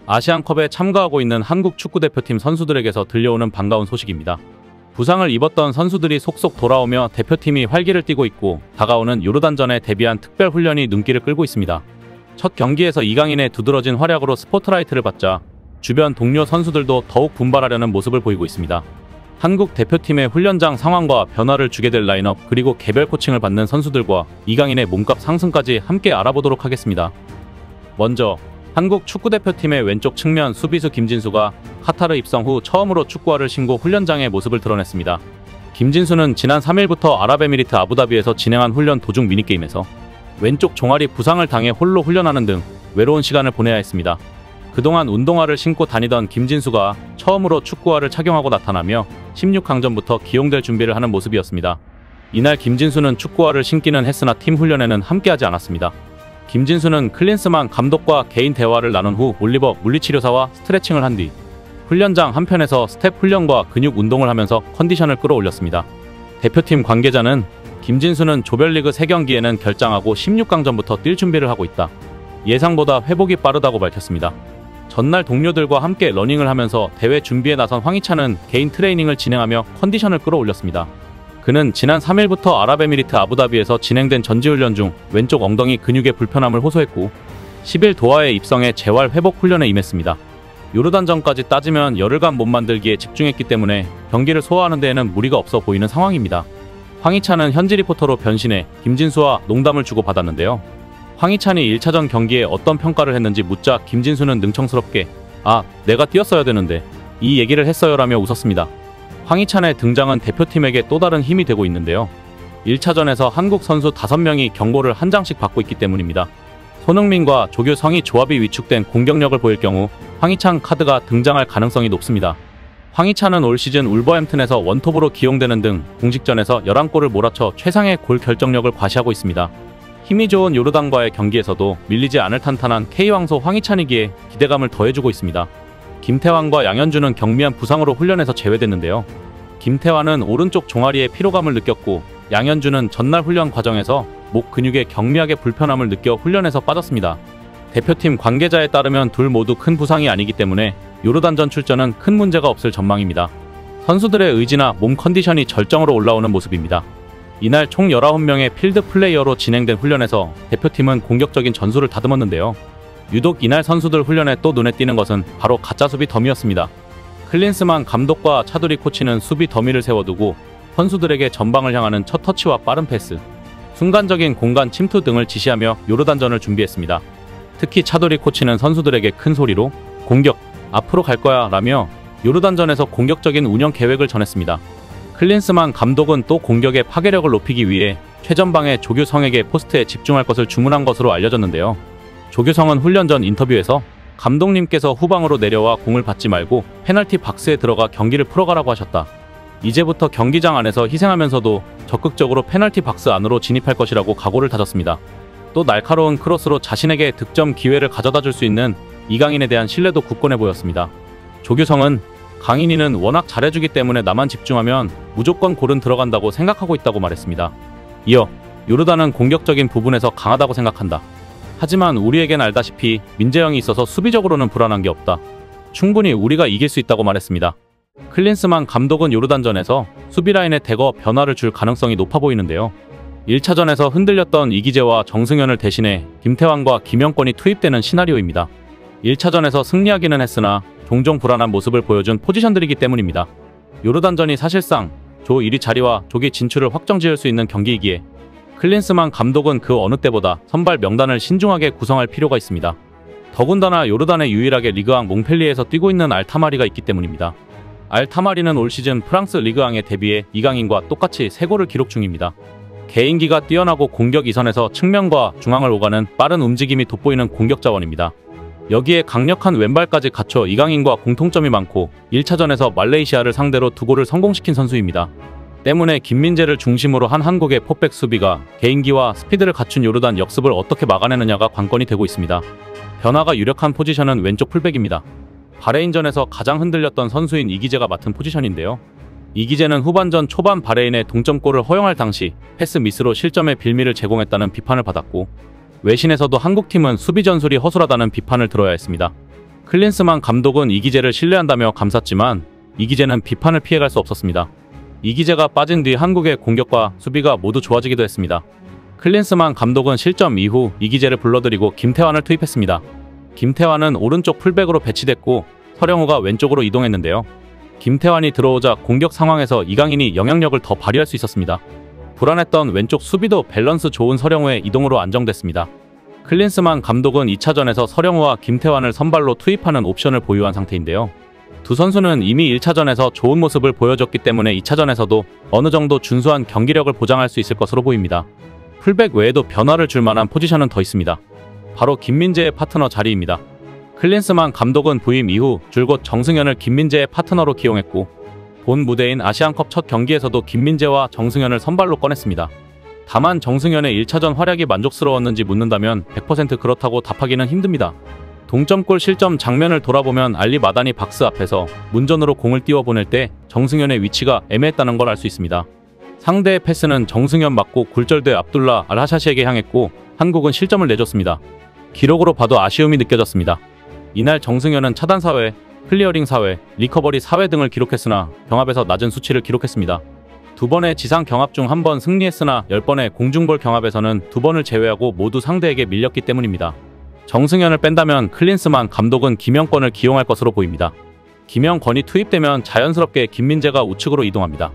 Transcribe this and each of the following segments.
아시안컵에 참가하고 있는 한국 축구대표팀 선수들에게서 들려오는 반가운 소식입니다. 부상을 입었던 선수들이 속속 돌아오며 대표팀이 활기를 띠고 있고 다가오는 요르단전에 대비한 특별 훈련이 눈길을 끌고 있습니다. 첫 경기에서 이강인의 두드러진 활약으로 스포트라이트를 받자 주변 동료 선수들도 더욱 분발하려는 모습을 보이고 있습니다. 한국 대표팀의 훈련장 상황과 변화를 주게 될 라인업 그리고 개별 코칭을 받는 선수들과 이강인의 몸값 상승까지 함께 알아보도록 하겠습니다. 먼저 한국 축구대표팀의 왼쪽 측면 수비수 김진수가 카타르 입성 후 처음으로 축구화를 신고 훈련장의 모습을 드러냈습니다. 김진수는 지난 3일부터 아랍에미리트 아부다비에서 진행한 훈련 도중 미니게임에서 왼쪽 종아리 부상을 당해 홀로 훈련하는 등 외로운 시간을 보내야 했습니다. 그동안 운동화를 신고 다니던 김진수가 처음으로 축구화를 착용하고 나타나며 16강전부터 기용될 준비를 하는 모습이었습니다. 이날 김진수는 축구화를 신기는 했으나 팀 훈련에는 함께하지 않았습니다. 김진수는 클린스만 감독과 개인 대화를 나눈 후 올리버 물리치료사와 스트레칭을 한 뒤 훈련장 한편에서 스텝 훈련과 근육 운동을 하면서 컨디션을 끌어올렸습니다. 대표팀 관계자는 김진수는 조별리그 3경기에는 결장하고 16강전부터 뛸 준비를 하고 있다. 예상보다 회복이 빠르다고 밝혔습니다. 전날 동료들과 함께 러닝을 하면서 대회 준비에 나선 황희찬은 개인 트레이닝을 진행하며 컨디션을 끌어올렸습니다. 그는 지난 3일부터 아랍에미리트 아부다비에서 진행된 전지훈련 중 왼쪽 엉덩이 근육의 불편함을 호소했고 10일 도하에 입성해 재활 회복 훈련에 임했습니다. 요르단전까지 따지면 열흘간 몸 만들기에 집중했기 때문에 경기를 소화하는 데에는 무리가 없어 보이는 상황입니다. 황희찬은 현지 리포터로 변신해 김진수와 농담을 주고받았는데요. 황희찬이 1차전 경기에 어떤 평가를 했는지 묻자 김진수는 능청스럽게 "아, 내가 뛰었어야 되는데 이 얘기를 했어요" 라며 웃었습니다. 황희찬의 등장은 대표팀에게 또 다른 힘이 되고 있는데요. 1차전에서 한국 선수 5명이 경고를 한 장씩 받고 있기 때문입니다. 손흥민과 조규성이 조합이 위축된 공격력을 보일 경우 황희찬 카드가 등장할 가능성이 높습니다. 황희찬은 올 시즌 울버햄튼에서 원톱으로 기용되는 등 공식전에서 11골을 몰아쳐 최상의 골 결정력을 과시하고 있습니다. 힘이 좋은 요르단과의 경기에서도 밀리지 않을 탄탄한 K왕소 황희찬이기에 기대감을 더해주고 있습니다. 김태환과 양현주는 경미한 부상으로 훈련에서 제외됐는데요. 김태환은 오른쪽 종아리에 피로감을 느꼈고 양현주는 전날 훈련 과정에서 목 근육에 경미하게 불편함을 느껴 훈련에서 빠졌습니다. 대표팀 관계자에 따르면 둘 모두 큰 부상이 아니기 때문에 요르단전 출전은 큰 문제가 없을 전망입니다. 선수들의 의지나 몸 컨디션이 절정으로 올라오는 모습입니다. 이날 총 19명의 필드 플레이어로 진행된 훈련에서 대표팀은 공격적인 전술을 다듬었는데요. 유독 이날 선수들 훈련에 또 눈에 띄는 것은 바로 가짜 수비 더미였습니다. 클린스만 감독과 차두리 코치는 수비 더미를 세워두고 선수들에게 전방을 향하는 첫 터치와 빠른 패스, 순간적인 공간 침투 등을 지시하며 요르단전을 준비했습니다. 특히 차두리 코치는 선수들에게 큰 소리로 "공격, 앞으로 갈 거야" 라며 요르단전에서 공격적인 운영 계획을 전했습니다. 클린스만 감독은 또 공격의 파괴력을 높이기 위해 최전방의 조규성에게 포스트에 집중할 것을 주문한 것으로 알려졌는데요. 조규성은 훈련 전 인터뷰에서 감독님께서 후방으로 내려와 공을 받지 말고 페널티 박스에 들어가 경기를 풀어가라고 하셨다. 이제부터 경기장 안에서 희생하면서도 적극적으로 페널티 박스 안으로 진입할 것이라고 각오를 다졌습니다. 또 날카로운 크로스로 자신에게 득점 기회를 가져다 줄 수 있는 이강인에 대한 신뢰도 굳건해 보였습니다. 조규성은 "강인이는 워낙 잘해주기 때문에 나만 집중하면 무조건 골은 들어간다고 생각하고 있다"고 말했습니다. 이어 "요르단은 공격적인 부분에서 강하다고 생각한다. 하지만 우리에겐 알다시피 민재영이 있어서 수비적으로는 불안한 게 없다. 충분히 우리가 이길 수 있다"고 말했습니다. 클린스만 감독은 요르단전에서 수비라인에 대거 변화를 줄 가능성이 높아 보이는데요. 1차전에서 흔들렸던 이기재와 정승현을 대신해 김태환과 김영권이 투입되는 시나리오입니다. 1차전에서 승리하기는 했으나 종종 불안한 모습을 보여준 포지션들이기 때문입니다. 요르단전이 사실상 조 1위 자리와 조기 진출을 확정지을 수 있는 경기이기에 클린스만 감독은 그 어느 때보다 선발 명단을 신중하게 구성할 필요가 있습니다. 더군다나 요르단에 유일하게 리그왕 몽펠리에서 뛰고 있는 알타마리가 있기 때문입니다. 알타마리는 올 시즌 프랑스 리그왕에 대비해 이강인과 똑같이 3골을 기록 중입니다. 개인기가 뛰어나고 공격 이선에서 측면과 중앙을 오가는 빠른 움직임이 돋보이는 공격 자원입니다. 여기에 강력한 왼발까지 갖춰 이강인과 공통점이 많고 1차전에서 말레이시아를 상대로 2골을 성공시킨 선수입니다. 때문에 김민재를 중심으로 한 한국의 포백 수비가 개인기와 스피드를 갖춘 요르단 역습을 어떻게 막아내느냐가 관건이 되고 있습니다. 변화가 유력한 포지션은 왼쪽 풀백입니다. 바레인전에서 가장 흔들렸던 선수인 이기재가 맡은 포지션인데요. 이기재는 후반전 초반 바레인의 동점골을 허용할 당시 패스 미스로 실점의 빌미를 제공했다는 비판을 받았고 외신에서도 한국팀은 수비 전술이 허술하다는 비판을 들어야 했습니다. 클린스만 감독은 이기재를 신뢰한다며 감쌌지만 이기재는 비판을 피해갈 수 없었습니다. 이기재가 빠진 뒤 한국의 공격과 수비가 모두 좋아지기도 했습니다. 클린스만 감독은 실점 이후 이기재를 불러들이고 김태환을 투입했습니다. 김태환은 오른쪽 풀백으로 배치됐고 서령우가 왼쪽으로 이동했는데요. 김태환이 들어오자 공격 상황에서 이강인이 영향력을 더 발휘할 수 있었습니다. 불안했던 왼쪽 수비도 밸런스 좋은 서령우의 이동으로 안정됐습니다. 클린스만 감독은 2차전에서 서령우와 김태환을 선발로 투입하는 옵션을 보유한 상태인데요. 두 선수는 이미 1차전에서 좋은 모습을 보여줬기 때문에 2차전에서도 어느 정도 준수한 경기력을 보장할 수 있을 것으로 보입니다. 풀백 외에도 변화를 줄 만한 포지션은 더 있습니다. 바로 김민재의 파트너 자리입니다. 클린스만 감독은 부임 이후 줄곧 정승현을 김민재의 파트너로 기용했고 본 무대인 아시안컵 첫 경기에서도 김민재와 정승현을 선발로 꺼냈습니다. 다만 정승현의 1차전 활약이 만족스러웠는지 묻는다면 100% 그렇다고 답하기는 힘듭니다. 동점골 실점 장면을 돌아보면 알리 마다니 박스 앞에서 문전으로 공을 띄워보낼 때 정승현의 위치가 애매했다는 걸 알 수 있습니다. 상대의 패스는 정승현 맞고 굴절돼 압둘라 알하샤시에게 향했고 한국은 실점을 내줬습니다. 기록으로 봐도 아쉬움이 느껴졌습니다. 이날 정승현은 차단 4회, 클리어링 4회, 리커버리 4회 등을 기록했으나 경합에서 낮은 수치를 기록했습니다. 2번의 지상 경합 중 1번 승리했으나 10번의 공중볼 경합에서는 2번을 제외하고 모두 상대에게 밀렸기 때문입니다. 정승현을 뺀다면 클린스만 감독은 김영권을 기용할 것으로 보입니다. 김영권이 투입되면 자연스럽게 김민재가 우측으로 이동합니다.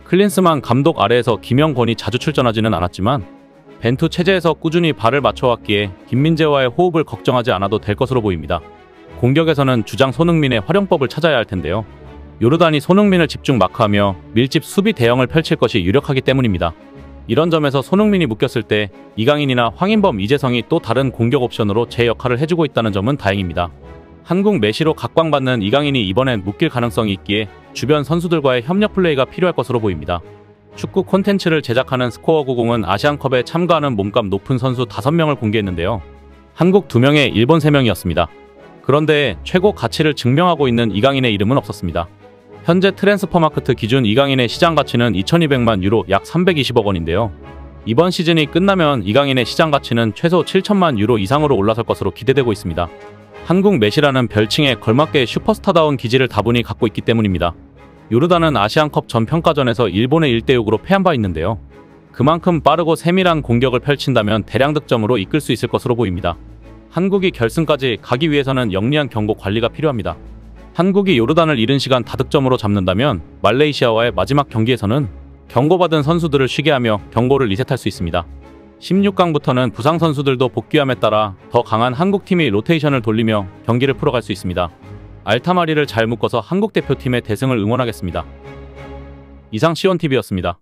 클린스만 감독 아래에서 김영권이 자주 출전하지는 않았지만 벤투 체제에서 꾸준히 발을 맞춰왔기에 김민재와의 호흡을 걱정하지 않아도 될 것으로 보입니다. 공격에서는 주장 손흥민의 활용법을 찾아야 할 텐데요. 요르단이 손흥민을 집중 마크하며 밀집 수비 대형을 펼칠 것이 유력하기 때문입니다. 이런 점에서 손흥민이 묶였을 때 이강인이나 황인범, 이재성이 또 다른 공격 옵션으로 제 역할을 해주고 있다는 점은 다행입니다. 한국 메시로 각광받는 이강인이 이번엔 묶일 가능성이 있기에 주변 선수들과의 협력 플레이가 필요할 것으로 보입니다. 축구 콘텐츠를 제작하는 스코어90은 아시안컵에 참가하는 몸값 높은 선수 5명을 공개했는데요. 한국 2명에 일본 3명이었습니다. 그런데 최고 가치를 증명하고 있는 이강인의 이름은 없었습니다. 현재 트랜스퍼마크트 기준 이강인의 시장 가치는 2200만 유로 약 320억 원인데요. 이번 시즌이 끝나면 이강인의 시장 가치는 최소 7천만 유로 이상으로 올라설 것으로 기대되고 있습니다. 한국 메시라는 별칭에 걸맞게 슈퍼스타다운 기질을 다분히 갖고 있기 때문입니다. 요르단은 아시안컵 전 평가전에서 일본에 1대6으로 패한 바 있는데요. 그만큼 빠르고 세밀한 공격을 펼친다면 대량 득점으로 이끌 수 있을 것으로 보입니다. 한국이 결승까지 가기 위해서는 영리한 경고 관리가 필요합니다. 한국이 요르단을 이른 시간 다득점으로 잡는다면 말레이시아와의 마지막 경기에서는 경고받은 선수들을 쉬게 하며 경고를 리셋할 수 있습니다. 16강부터는 부상 선수들도 복귀함에 따라 더 강한 한국팀이 로테이션을 돌리며 경기를 풀어갈 수 있습니다. 알타마리를 잘 묶어서 한국 대표팀의 대승을 응원하겠습니다. 이상 시온TV였습니다.